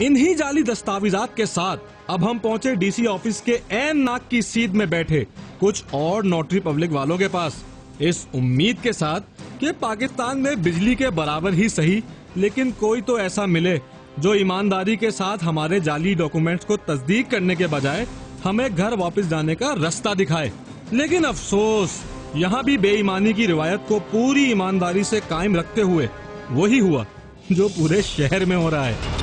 इन्हीं जाली दस्तावेजात के साथ अब हम पहुंचे डीसी ऑफिस के ऐन नाक की सीध में बैठे कुछ और नोटरी पब्लिक वालों के पास, इस उम्मीद के साथ कि पाकिस्तान में बिजली के बराबर ही सही लेकिन कोई तो ऐसा मिले जो ईमानदारी के साथ हमारे जाली डॉक्यूमेंट्स को तस्दीक करने के बजाय हमें घर वापस जाने का रास्ता दिखाए। लेकिन अफसोस, यहाँ भी बेईमानी की रिवायत को पूरी ईमानदारी से कायम रखते हुए वही हुआ जो पूरे शहर में हो रहा है।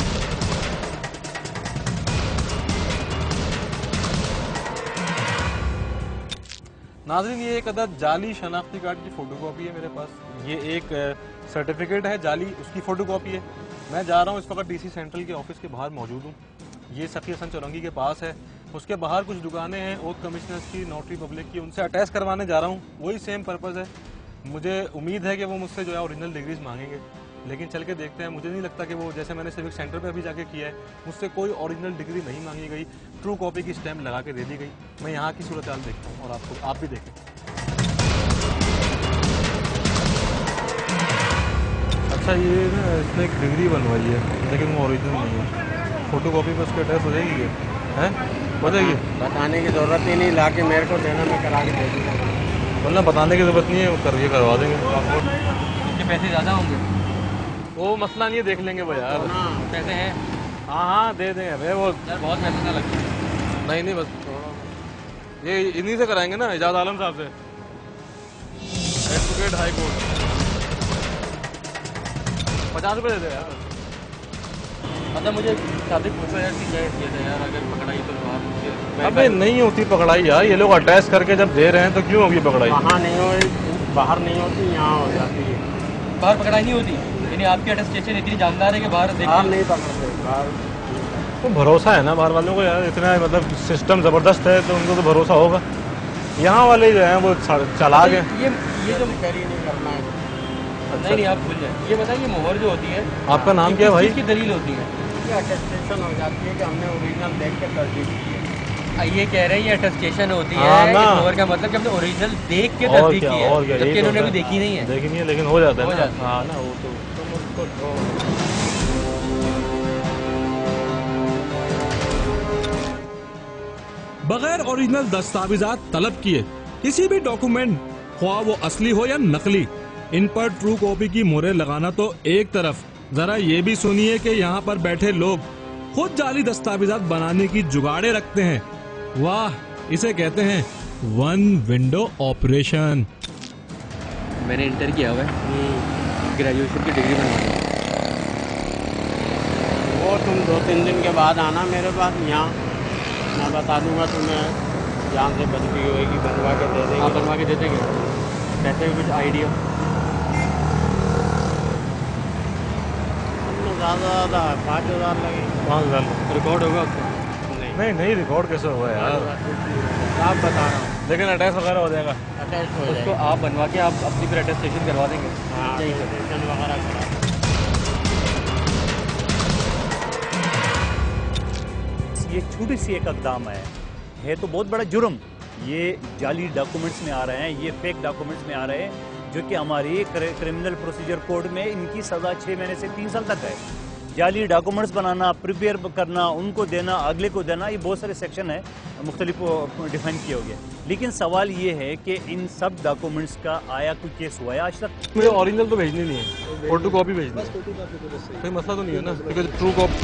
नाज़रीन, ये एक अदद जाली शनाख्ती कार्ड की फोटोकॉपी है मेरे पास। ये एक सर्टिफिकेट है जाली, उसकी फोटोकॉपी है। मैं जा रहा हूँ इस वक्त डीसी सेंट्रल के ऑफिस के बाहर मौजूद हूँ। ये सखी हसन चौरंगी के पास है। उसके बाहर कुछ दुकानें हैं ओथ कमिश्नर्स की, नोटरी पब्लिक की, उनसे अटैच करवाने जा रहा हूँ। वही सेम पर्पज़ है। मुझे उम्मीद है कि वो मुझसे जो है ओरिजिनल डिग्रीज मांगेंगे, लेकिन चल के देखते हैं। मुझे नहीं लगता कि वो, जैसे मैंने सिविक सेंटर पे अभी जाके किया है, मुझसे कोई ओरिजिनल डिग्री नहीं मांगी गई, ट्रू कॉपी की स्टैम्प लगा के दे दी गई। मैं यहाँ की सूरत हाल देखता हूँ और आप भी देखें। अच्छा, ये ना इसने एक डिग्री बनवाई है लेकिन वो ओरिजिनल नहीं है। फोटो कॉपी पर उसके अटैच हो जाएगी, ये है हो जाएगी। बताने की ज़रूरत ही नहीं, ला के मेरे को देना, मैं करा के दे दूँगा। बोलना बताने की ज़रूरत नहीं है, ये करवा देंगे। इसके पैसे ज़्यादा होंगे, वो मसला नहीं है, देख लेंगे वो यार। पैसे हैं? हाँ दे देंगे। अरे वो यार बहुत पैसे ना लगते हैं। नहीं बस ये इन्हीं से कराएंगे ना, एजाज आलम साहब से, एडवोकेट हाई कोर्ट। 50 रुपये दे दे यार। मतलब मुझे सादिक पूछो यार कि यार अगर पकड़ाई तो अबे नहीं होती पकड़ाई यार। ये लोग अटैच करके जब दे रहे हैं तो क्यों होगी पकड़ाई? हाँ नहीं हो, बाहर नहीं होती, यहाँ हो जाती है। बाहर पकड़ाई नहीं होती, यानी आपकी अटेस्टेशन इतनी जानदार है कि बाहर नहीं पकड़ते। बाहर तो भरोसा है ना बाहर वालों को यार, इतना मतलब सिस्टम ज़बरदस्त है तो उनको तो भरोसा होगा। यहाँ वाले जो हैं वो चला गए। ये जो कैरी नहीं करना है। नहीं आप भूल जाए। ये बताइए मोहर जो होती है, आपका नाम क्या है भाई? की दलील होती है, अटेस्टेशन हो जाती है कि हमने ओरिजिनल देख के तस्दीक की है। ये कह रहे हैं ये अटेस्टेशन होती है, मोहर का मतलब कि हमने ओरिजिनल देख के तस्दीक की है, जबकि इन्होंने भी देखी नहीं है। देखी नहीं है लेकिन हो जाता है ना। हाँ ना, वो तो बगैर ओरिजिनल दस्तावेजात तलब किए किसी भी डॉक्यूमेंट, ख्वाह वो असली हो या नकली, इन पर ट्रू कॉपी की मोहरें लगाना तो एक तरफ, जरा ये भी सुनिए कि यहाँ पर बैठे लोग खुद जाली दस्तावेजात बनाने की जुगाड़े रखते हैं। वाह, इसे कहते हैं वन विंडो ऑपरेशन। मैंने इंटर किया हुआ है, ग्रेजुएशन की डिग्री बनवानी है। वो तुम 2-3 दिन के बाद आना मेरे पास यहाँ, मैं बता दूंगा तुम्हें जान से बनती होगी, बनवा के दे देंगे। आप बनवा के दे देंगे? पैसे का कुछ आइडिया? ज़्यादा 5,000 लगेंगे। 5,000 रिकॉर्ड होगा आपका? नहीं रिकॉर्ड कैसे होगा यार, आप बता रहा हूँ। लेकिन अटैच वगैरह हो जाएगा? अटैच हो जाएगा। उसको आप बनवा के आप अपनी फिर अटेस्टेशन करवा देंगे? हाँ, अटेस्टेशन वगैरह करा। ये छोटी सी एक इक़दाम है तो बहुत बड़ा जुर्म। ये जाली डॉक्यूमेंट्स में आ रहे हैं, ये फेक डॉक्यूमेंट्स में आ रहे हैं, जो कि हमारी क्रिमिनल प्रोसीजर कोड में इनकी सज़ा 6 महीने से 3 साल तक है। जाली डॉक्यूमेंट्स बनाना, प्रिपेयर करना, उनको देना, अगले को देना, ये बहुत सारे सेक्शन है, मुख्तलिफ डिफाइन किए हो गए। लेकिन सवाल ये है कि इन सब डॉक्यूमेंट्स का आया कोई केस हुआ है आज तक? मुझे ओरिजिनल तो भेजनी नहीं है, फोटो कॉपी भेजनी है। कोई मसला तो नहीं है ना, क्योंकि ट्रू कॉपी